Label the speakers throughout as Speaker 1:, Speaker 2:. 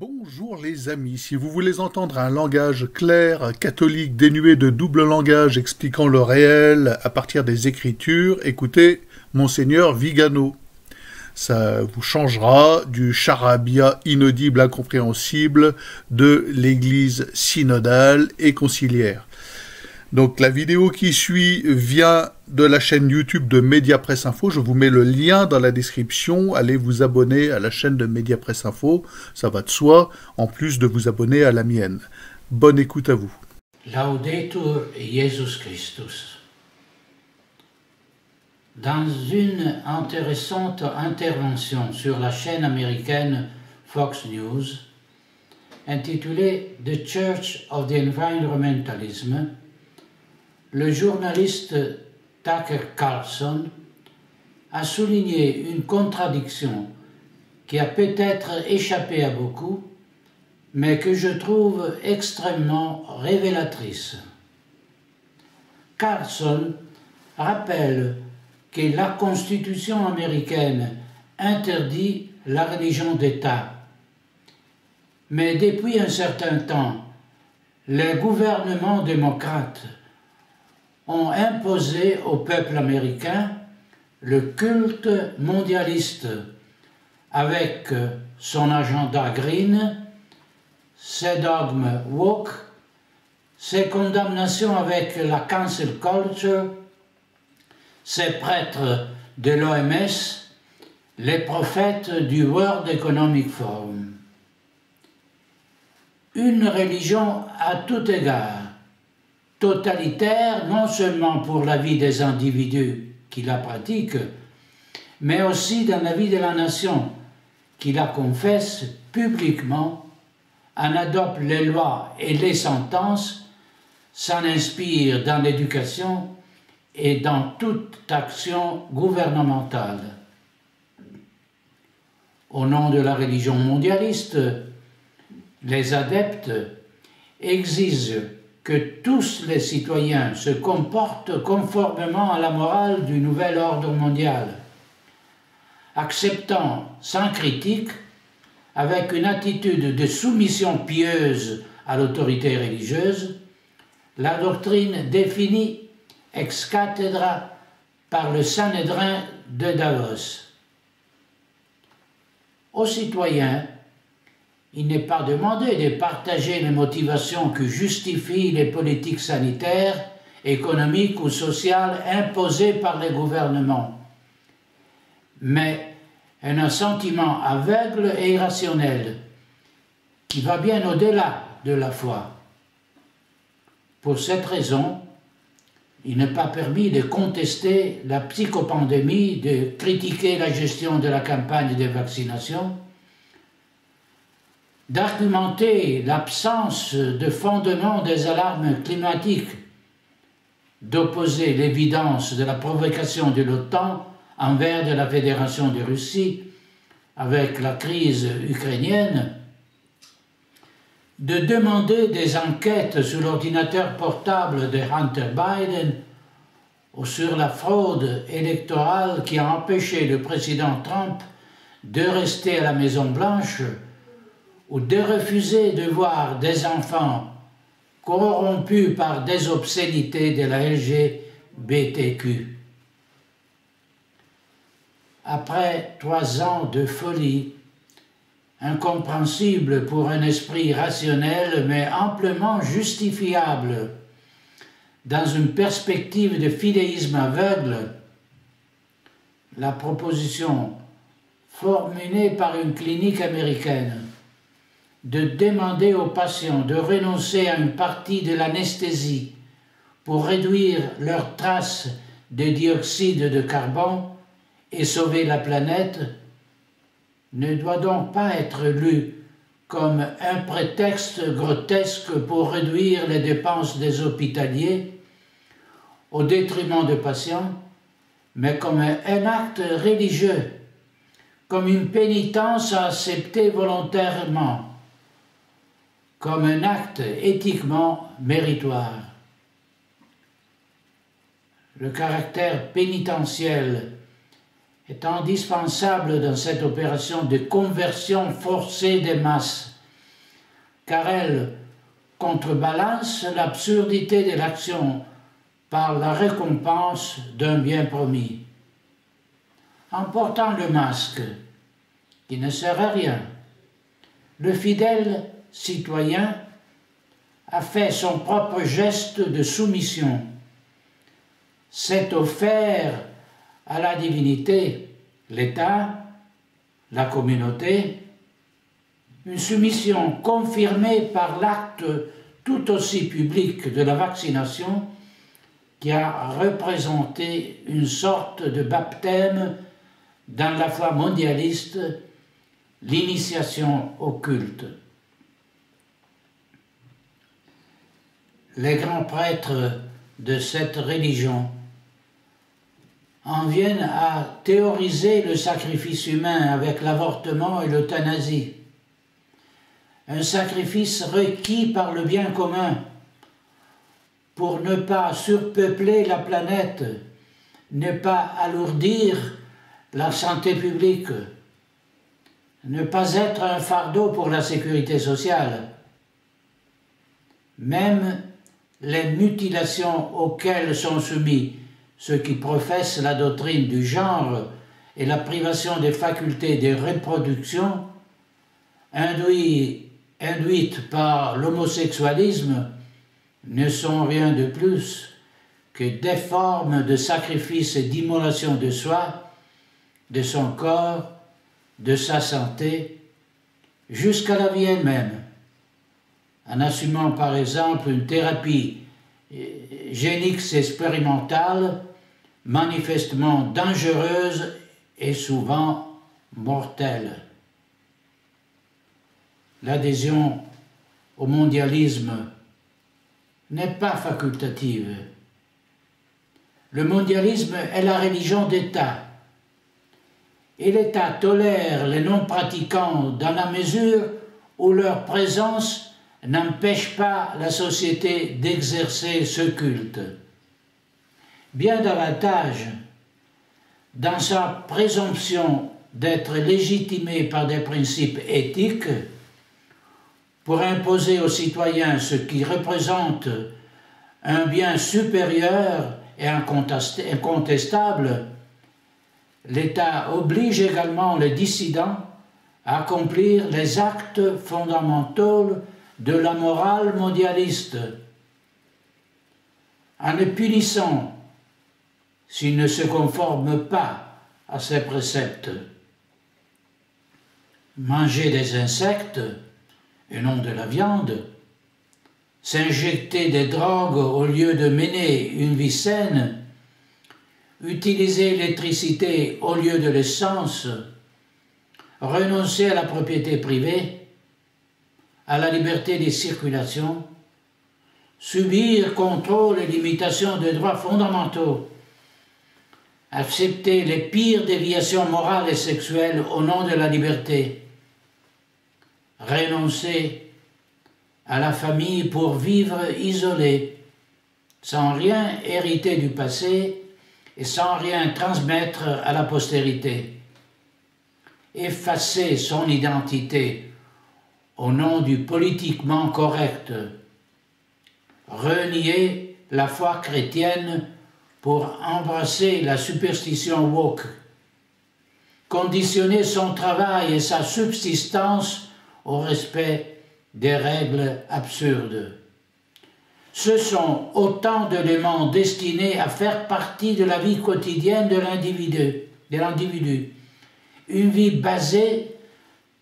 Speaker 1: Bonjour les amis, si vous voulez entendre un langage clair, catholique, dénué de double langage expliquant le réel à partir des Écritures, écoutez Monseigneur Vigano. Ça vous changera du charabia inaudible, incompréhensible de l'Église synodale et conciliaire. Donc la vidéo qui suit vient de la chaîne YouTube de Mediapresse Info. Je vous mets le lien dans la description. Allez vous abonner à la chaîne de Mediapresse Info. Ça va de soi, en plus de vous abonner à la mienne. Bonne écoute à vous.
Speaker 2: Laudetur Jesus Christus. Dans une intéressante intervention sur la chaîne américaine Fox News, intitulée The Church of the Environmentalism, le journaliste Tucker Carlson a souligné une contradiction qui a peut-être échappé à beaucoup, mais que je trouve extrêmement révélatrice. Carlson rappelle que la Constitution américaine interdit la religion d'État, mais depuis un certain temps, les gouvernements démocrates ont imposé au peuple américain le culte mondialiste avec son agenda green, ses dogmes woke, ses condamnations avec la cancel culture, ses prêtres de l'OMS, les prophètes du World Economic Forum. Une religion à tout égard, totalitaire non seulement pour la vie des individus qui la pratiquent, mais aussi dans la vie de la nation qui la confesse publiquement, en adopte les lois et les sentences, s'en inspire dans l'éducation et dans toute action gouvernementale. Au nom de la religion mondialiste, les adeptes exigent que tous les citoyens se comportent conformément à la morale du nouvel ordre mondial, acceptant sans critique, avec une attitude de soumission pieuse à l'autorité religieuse, la doctrine définie ex cathedra par le Sanhédrin de Davos. Aux citoyens, il n'est pas demandé de partager les motivations qui justifient les politiques sanitaires, économiques ou sociales imposées par les gouvernements, mais un sentiment aveugle et irrationnel qui va bien au-delà de la foi. Pour cette raison, il n'est pas permis de contester la psychopandémie, de critiquer la gestion de la campagne de vaccination, d'argumenter l'absence de fondement des alarmes climatiques, d'opposer l'évidence de la provocation de l'OTAN envers de la Fédération de Russie avec la crise ukrainienne, de demander des enquêtes sur l'ordinateur portable de Hunter Biden ou sur la fraude électorale qui a empêché le président Trump de rester à la Maison-Blanche ou de refuser de voir des enfants corrompus par des obscénités de la LGBTQ. Après 3 ans de folie, incompréhensible pour un esprit rationnel mais amplement justifiable dans une perspective de fidéisme aveugle, la proposition formulée par une clinique américaine de demander aux patients de renoncer à une partie de l'anesthésie pour réduire leurs traces de dioxyde de carbone et sauver la planète ne doit donc pas être lu comme un prétexte grotesque pour réduire les dépenses des hospitaliers au détriment des patients, mais comme un acte religieux, comme une pénitence à accepter volontairement, comme un acte éthiquement méritoire. Le caractère pénitentiel est indispensable dans cette opération de conversion forcée des masses car elle contrebalance l'absurdité de l'action par la récompense d'un bien promis. En portant le masque, qui ne sert à rien, le fidèle citoyen a fait son propre geste de soumission, s'est offert à la divinité, l'État, la communauté, une soumission confirmée par l'acte tout aussi public de la vaccination qui a représenté une sorte de baptême dans la foi mondialiste, l'initiation au culte. Les grands prêtres de cette religion en viennent à théoriser le sacrifice humain avec l'avortement et l'euthanasie. Un sacrifice requis par le bien commun pour ne pas surpeupler la planète, ne pas alourdir la santé publique, ne pas être un fardeau pour la sécurité sociale. Même les mutilations auxquelles sont soumis ceux qui professent la doctrine du genre et la privation des facultés de reproduction, induites par l'homosexualisme, ne sont rien de plus que des formes de sacrifice et d'immolation de soi, de son corps, de sa santé, jusqu'à la vie elle-même, en assumant par exemple une thérapie génique expérimentale, manifestement dangereuse et souvent mortelle. L'adhésion au mondialisme n'est pas facultative. Le mondialisme est la religion d'État, et l'État tolère les non-pratiquants dans la mesure où leur présence n'empêche pas la société d'exercer ce culte. Bien davantage, dans sa présomption d'être légitimé par des principes éthiques, pour imposer aux citoyens ce qui représente un bien supérieur et incontestable, l'État oblige également les dissidents à accomplir les actes fondamentaux de la morale mondialiste, en les punissant s'ils ne se conforment pas à ces préceptes. Manger des insectes et non de la viande, s'injecter des drogues au lieu de mener une vie saine, utiliser l'électricité au lieu de l'essence, renoncer à la propriété privée, à la liberté de circulation, subir contrôle et limitation des droits fondamentaux, accepter les pires déviations morales et sexuelles au nom de la liberté, renoncer à la famille pour vivre isolé, sans rien hériter du passé et sans rien transmettre à la postérité, effacer son identité au nom du politiquement correct, renier la foi chrétienne pour embrasser la superstition woke, conditionner son travail et sa subsistance au respect des règles absurdes. Ce sont autant d'éléments destinés à faire partie de la vie quotidienne de l'individu, une vie basée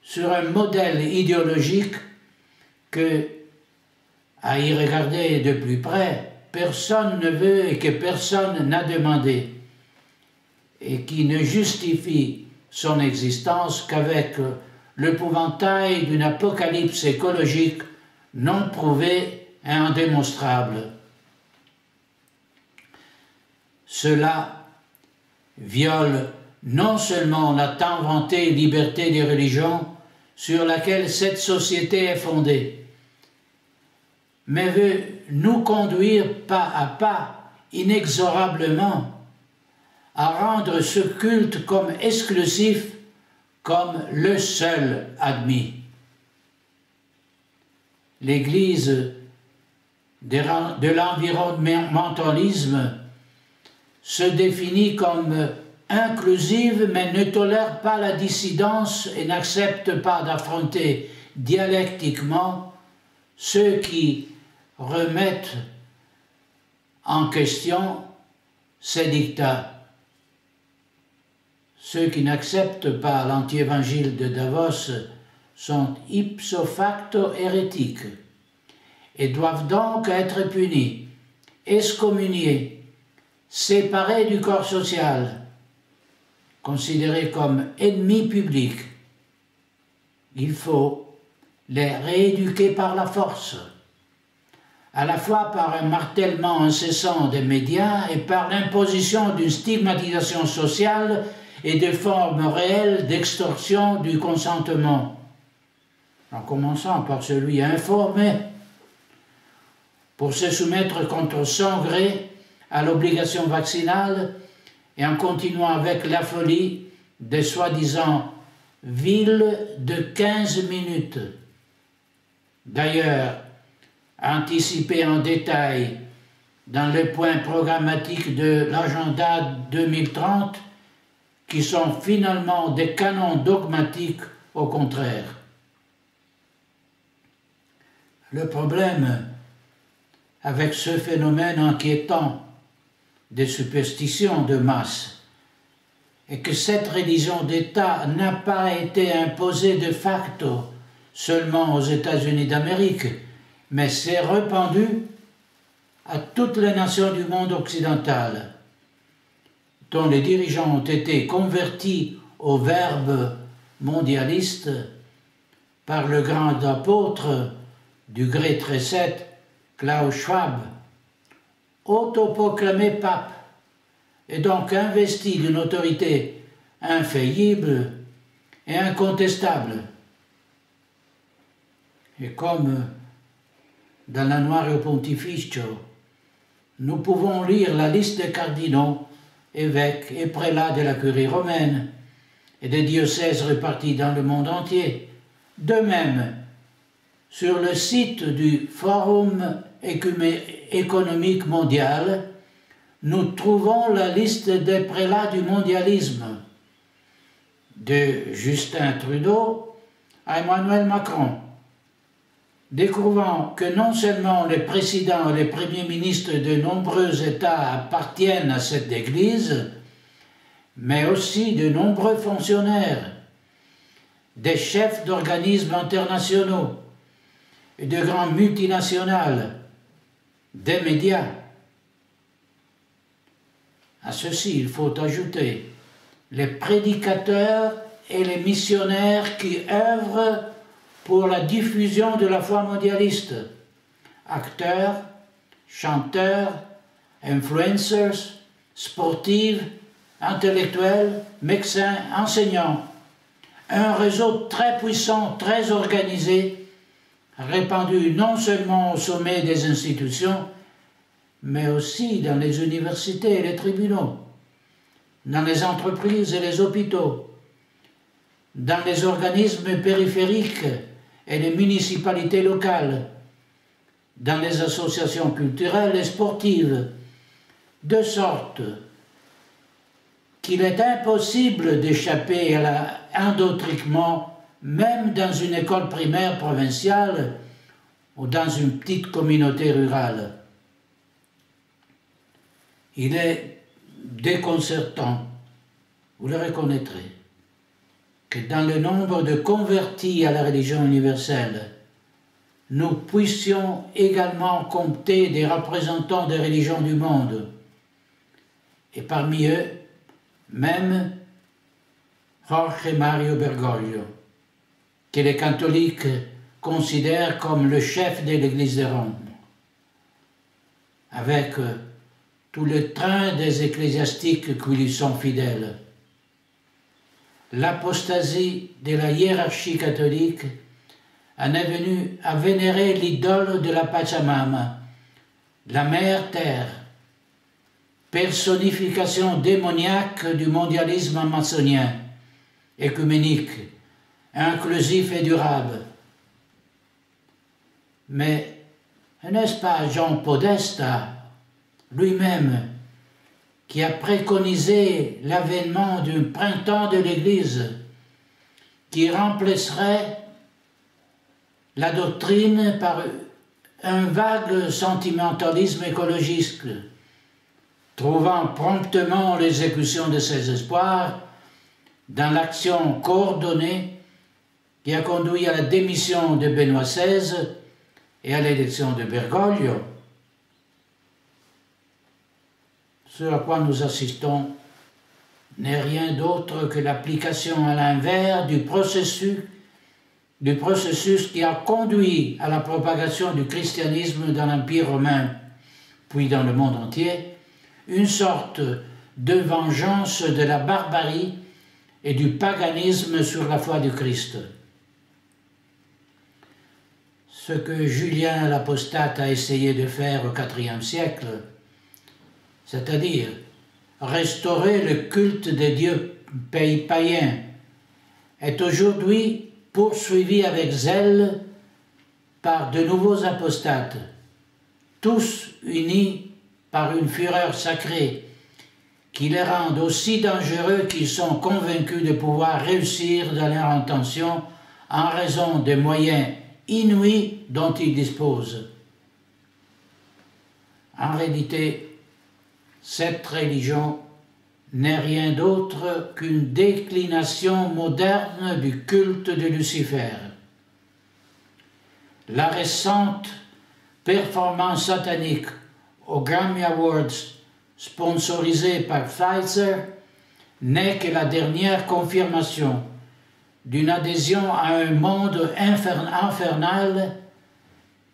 Speaker 2: sur un modèle idéologique que, à y regarder de plus près, personne ne veut et que personne n'a demandé, et qui ne justifie son existence qu'avec l'épouvantail d'une apocalypse écologique non prouvée et indémonstrable. Cela viole non seulement la tant vantée liberté des religions sur laquelle cette société est fondée, mais veut nous conduire pas à pas, inexorablement, à rendre ce culte comme exclusif, comme le seul admis. l'Église de l'environnementalisme se définit comme inclusive mais ne tolère pas la dissidence et n'accepte pas d'affronter dialectiquement ceux qui remettent en question ses dictats. Ceux qui n'acceptent pas l'anti-évangile de Davos sont ipso facto hérétiques et doivent donc être punis, excommuniés, séparés du corps social, considérés comme ennemis publics. Il faut les rééduquer par la force, à la fois par un martèlement incessant des médias et par l'imposition d'une stigmatisation sociale et de formes réelles d'extorsion du consentement, en commençant par celui informé, pour se soumettre contre son gré à l'obligation vaccinale et en continuant avec la folie des soi-disant villes de 15 minutes. D'ailleurs, anticipé en détail dans les points programmatiques de l'agenda 2030, qui sont finalement des canons dogmatiques au contraire. Le problème avec ce phénomène inquiétant des superstitions de masse est que cette religion d'État n'a pas été imposée de facto seulement aux États-Unis d'Amérique, mais s'est répandue à toutes les nations du monde occidental, dont les dirigeants ont été convertis au verbe mondialiste par le grand apôtre du gré trécète Klaus Schwab, autoproclamé pape et donc investi d'une autorité infaillible et incontestable. Et comme dans l'Annuario Pontificio, nous pouvons lire la liste des cardinaux, évêques et prélats de la curie romaine et des diocèses répartis dans le monde entier. De même, sur le site du Forum économique mondial, nous trouvons la liste des prélats du mondialisme, de Justin Trudeau à Emmanuel Macron, découvrant que non seulement les présidents et les premiers ministres de nombreux États appartiennent à cette Église, mais aussi de nombreux fonctionnaires, des chefs d'organismes internationaux et de grandes multinationales, des médias. À ceci, il faut ajouter les prédicateurs et les missionnaires qui œuvrent pour la diffusion de la foi mondialiste, acteurs, chanteurs, influencers, sportifs, intellectuels, médecins, enseignants. Un réseau très puissant, très organisé, répandu non seulement au sommet des institutions, mais aussi dans les universités et les tribunaux, dans les entreprises et les hôpitaux, dans les organismes périphériques et les municipalités locales, dans les associations culturelles et sportives, de sorte qu'il est impossible d'échapper à l'endoctrinement même dans une école primaire provinciale ou dans une petite communauté rurale. Il est déconcertant, vous le reconnaîtrez, que dans le nombre de convertis à la religion universelle, nous puissions également compter des représentants des religions du monde, et parmi eux, même Jorge Mario Bergoglio, que les catholiques considèrent comme le chef de l'Église de Rome, avec tout le train des ecclésiastiques qui lui sont fidèles. L'apostasie de la hiérarchie catholique en est venue à vénérer l'idole de la Pachamama, la mère terre, personnification démoniaque du mondialisme amazonien, écuménique, inclusif et durable. Mais n'est-ce pas Jean Podesta lui-même qui a préconisé l'avènement d'un printemps de l'Église qui remplacerait la doctrine par un vague sentimentalisme écologiste, trouvant promptement l'exécution de ses espoirs dans l'action coordonnée qui a conduit à la démission de Benoît XVI et à l'élection de Bergoglio. Ce à quoi nous assistons n'est rien d'autre que l'application à l'envers du processus qui a conduit à la propagation du christianisme dans l'Empire romain, puis dans le monde entier, une sorte de vengeance de la barbarie et du paganisme sur la foi du Christ. Ce que Julien l'Apostate a essayé de faire au IVe siècle, c'est-à-dire restaurer le culte des dieux païens, est aujourd'hui poursuivi avec zèle par de nouveaux apostates, tous unis par une fureur sacrée qui les rend aussi dangereux qu'ils sont convaincus de pouvoir réussir dans leur intention en raison des moyens inouïs dont ils disposent. En réalité, cette religion n'est rien d'autre qu'une déclination moderne du culte de Lucifer. La récente performance satanique aux Grammy Awards sponsorisée par Pfizer n'est que la dernière confirmation d'une adhésion à un monde infernal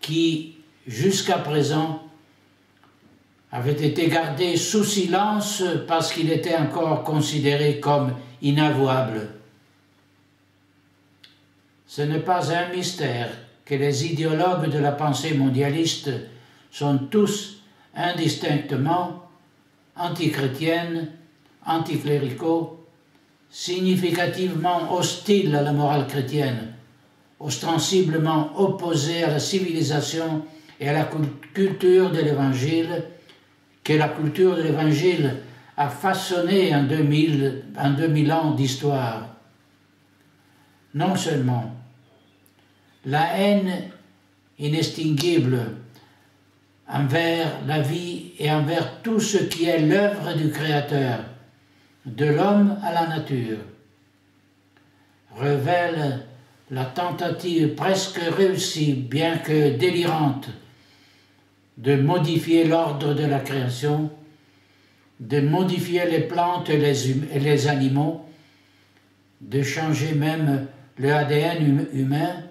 Speaker 2: qui, jusqu'à présent, avait été gardé sous silence parce qu'il était encore considéré comme inavouable. Ce n'est pas un mystère que les idéologues de la pensée mondialiste sont tous indistinctement antichrétiennes, anticléricaux, significativement hostiles à la morale chrétienne, ostensiblement opposés à la civilisation et à la culture de l'Évangile, que la culture de l'Évangile a façonné en 2000 ans d'histoire. Non seulement la haine inextinguible envers la vie et envers tout ce qui est l'œuvre du Créateur, de l'homme à la nature, révèle la tentative presque réussie, bien que délirante, de modifier l'ordre de la création, de modifier les plantes et les animaux, de changer même le ADN humain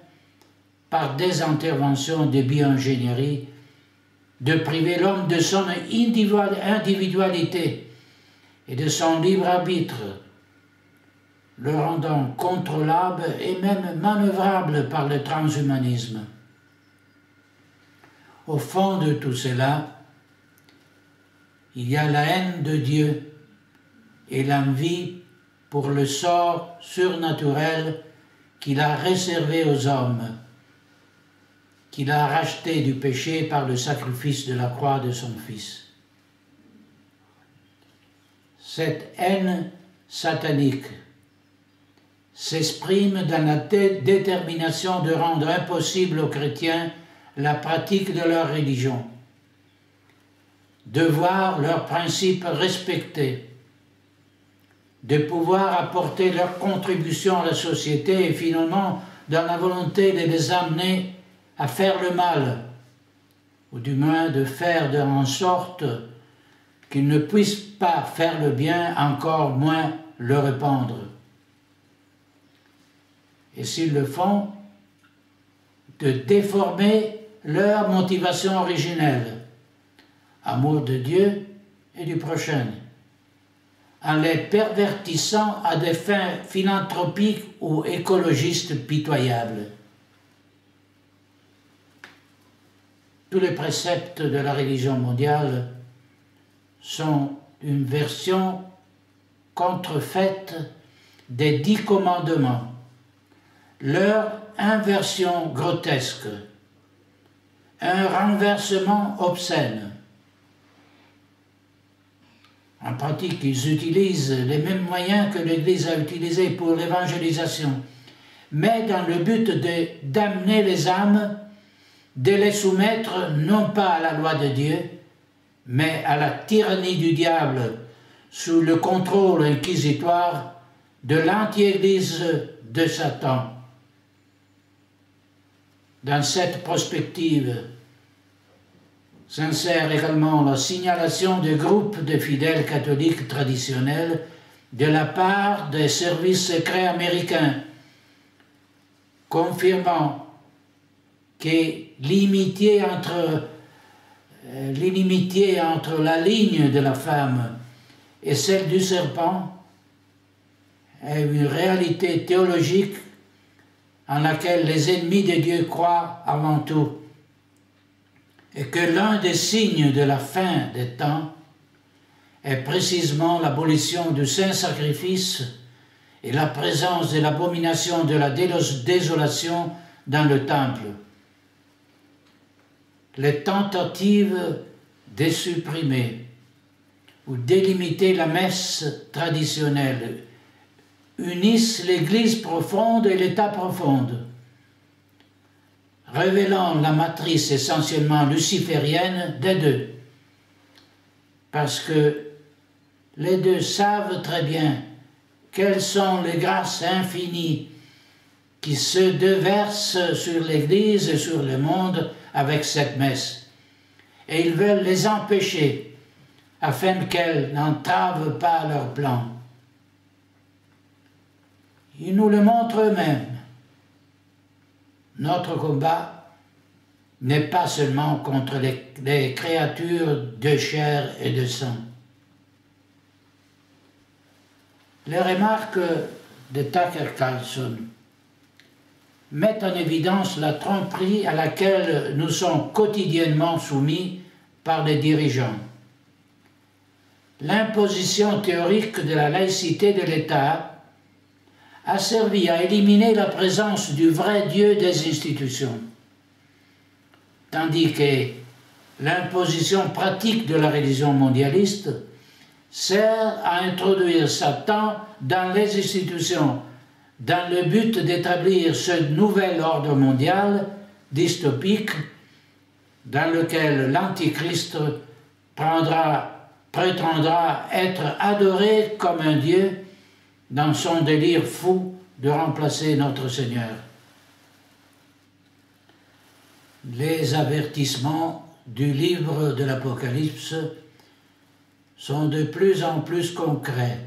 Speaker 2: par des interventions de bioingénierie, de priver l'homme de son individualité et de son libre arbitre, le rendant contrôlable et même manœuvrable par le transhumanisme. Au fond de tout cela, il y a la haine de Dieu et l'envie pour le sort surnaturel qu'il a réservé aux hommes, qu'il a racheté du péché par le sacrifice de la croix de son Fils. Cette haine satanique s'exprime dans la détermination de rendre impossible aux chrétiens la pratique de leur religion, de voir leurs principes respectés, de pouvoir apporter leur contribution à la société et finalement dans la volonté de les amener à faire le mal, ou du moins de faire en sorte qu'ils ne puissent pas faire le bien, encore moins le répandre. Et s'ils le font, de déformer leur motivation originelle, amour de Dieu et du prochain, en les pervertissant à des fins philanthropiques ou écologistes pitoyables. Tous les préceptes de la religion mondiale sont une version contrefaite des 10 commandements, leur inversion grotesque, un renversement obscène. En pratique, ils utilisent les mêmes moyens que l'Église a utilisés pour l'évangélisation, mais dans le but d'amener les âmes, de les soumettre non pas à la loi de Dieu, mais à la tyrannie du diable, sous le contrôle inquisitoire de l'anti-Église de Satan. Dans cette perspective s'insère également la signalation de groupes de fidèles catholiques traditionnels de la part des services secrets américains, confirmant que l'inimitié entre la ligne de la femme et celle du serpent est une réalité théologique en laquelle les ennemis de Dieu croient avant tout, et que l'un des signes de la fin des temps est précisément l'abolition du saint-sacrifice et la présence de l'abomination de la désolation dans le temple. Les tentatives de supprimer ou d'éliminer la messe traditionnelle unissent l'Église profonde et l'État profonde, révélant la matrice essentiellement luciférienne des deux, parce que les deux savent très bien quelles sont les grâces infinies qui se déversent sur l'Église et sur le monde avec cette messe, et ils veulent les empêcher afin qu'elles n'entravent pas leur plan. Ils nous le montrent eux-mêmes. Notre combat n'est pas seulement contre les créatures de chair et de sang. Les remarques de Tucker Carlson mettent en évidence la tromperie à laquelle nous sommes quotidiennement soumis par les dirigeants. L'imposition théorique de la laïcité de l'État a servi à éliminer la présence du vrai Dieu des institutions, tandis que l'imposition pratique de la religion mondialiste sert à introduire Satan dans les institutions, dans le but d'établir ce nouvel ordre mondial dystopique dans lequel l'Antichrist prétendra être adoré comme un Dieu dans son délire fou de remplacer notre Seigneur. Les avertissements du livre de l'Apocalypse sont de plus en plus concrets,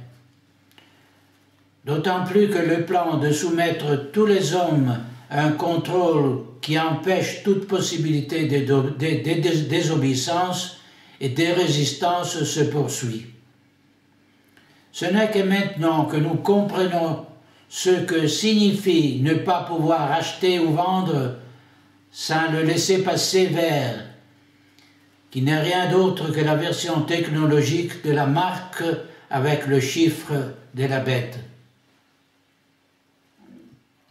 Speaker 2: d'autant plus que le plan de soumettre tous les hommes à un contrôle qui empêche toute possibilité de désobéissance et de résistance se poursuit. Ce n'est que maintenant que nous comprenons ce que signifie ne pas pouvoir acheter ou vendre sans le laisser-passer vert, qui n'est rien d'autre que la version technologique de la marque avec le chiffre de la bête.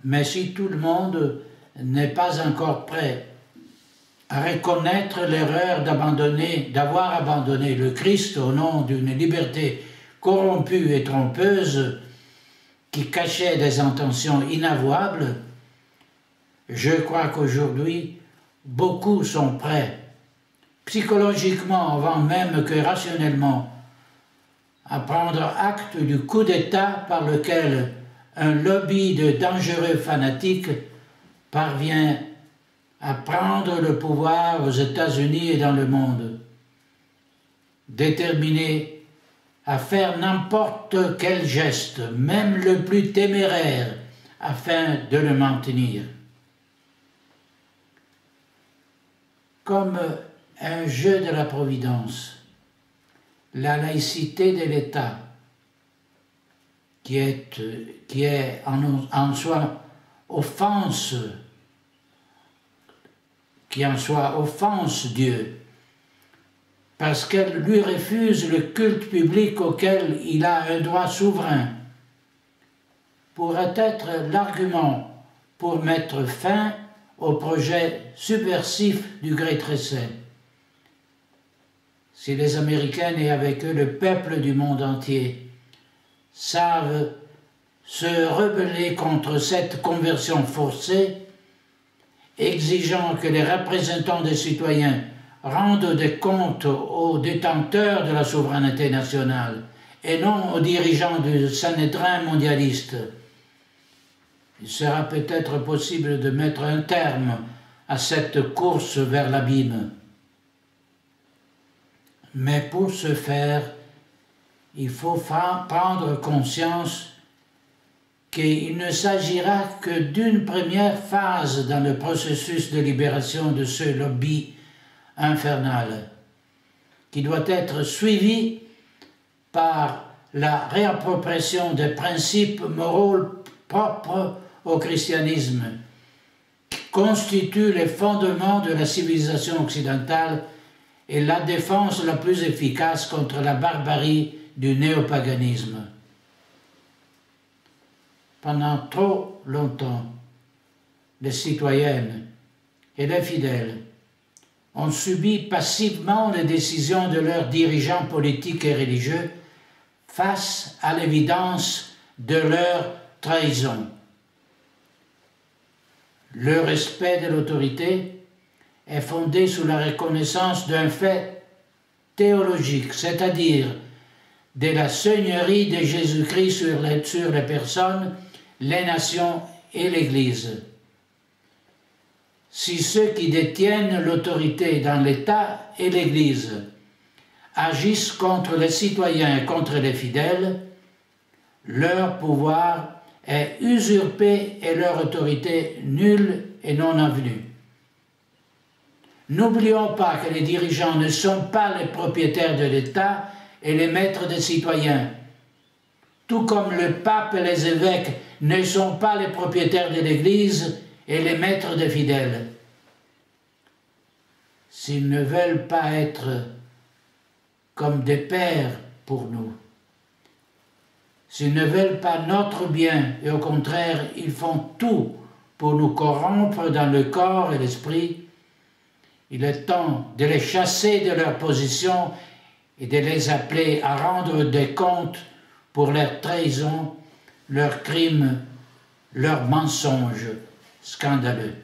Speaker 2: Mais si tout le monde n'est pas encore prêt à reconnaître l'erreur d'avoir abandonné le Christ au nom d'une liberté corrompue et trompeuse qui cachait des intentions inavouables, je crois qu'aujourd'hui, beaucoup sont prêts, psychologiquement avant même que rationnellement, à prendre acte du coup d'État par lequel un lobby de dangereux fanatiques parvient à prendre le pouvoir aux États-Unis et dans le monde, déterminé à faire n'importe quel geste, même le plus téméraire, afin de le maintenir. Comme un jeu de la Providence, la laïcité de l'État, qui est en soi offense, Dieu, parce qu'elle lui refuse le culte public auquel il a un droit souverain, pourrait être l'argument pour mettre fin au projet subversif du Great Reset. Si les Américains et avec eux le peuple du monde entier savent se rebeller contre cette conversion forcée, exigeant que les représentants des citoyens rendent des comptes aux détenteurs de la souveraineté nationale et non aux dirigeants du Sanhédrin mondialiste, il sera peut-être possible de mettre un terme à cette course vers l'abîme. Mais pour ce faire, il faut prendre conscience qu'il ne s'agira que d'une première phase dans le processus de libération de ce lobby infernal, qui doit être suivi par la réappropriation des principes moraux propres au christianisme, qui constituent les fondements de la civilisation occidentale et la défense la plus efficace contre la barbarie du néopaganisme. Pendant trop longtemps, les citoyennes et les fidèles ont subi passivement les décisions de leurs dirigeants politiques et religieux face à l'évidence de leur trahison. Le respect de l'autorité est fondé sur la reconnaissance d'un fait théologique, c'est-à-dire de la seigneurie de Jésus-Christ sur les personnes, les nations et l'Église. Si ceux qui détiennent l'autorité dans l'État et l'Église agissent contre les citoyens et contre les fidèles, leur pouvoir est usurpé et leur autorité nulle et non avenue. N'oublions pas que les dirigeants ne sont pas les propriétaires de l'État et les maîtres des citoyens, tout comme le pape et les évêques ne sont pas les propriétaires de l'Église et les maîtres des fidèles. S'ils ne veulent pas être comme des pères pour nous, s'ils ne veulent pas notre bien et au contraire ils font tout pour nous corrompre dans le corps et l'esprit, il est temps de les chasser de leur position et de les appeler à rendre des comptes pour leurs trahisons, leurs crimes, leurs mensonges scandaleux.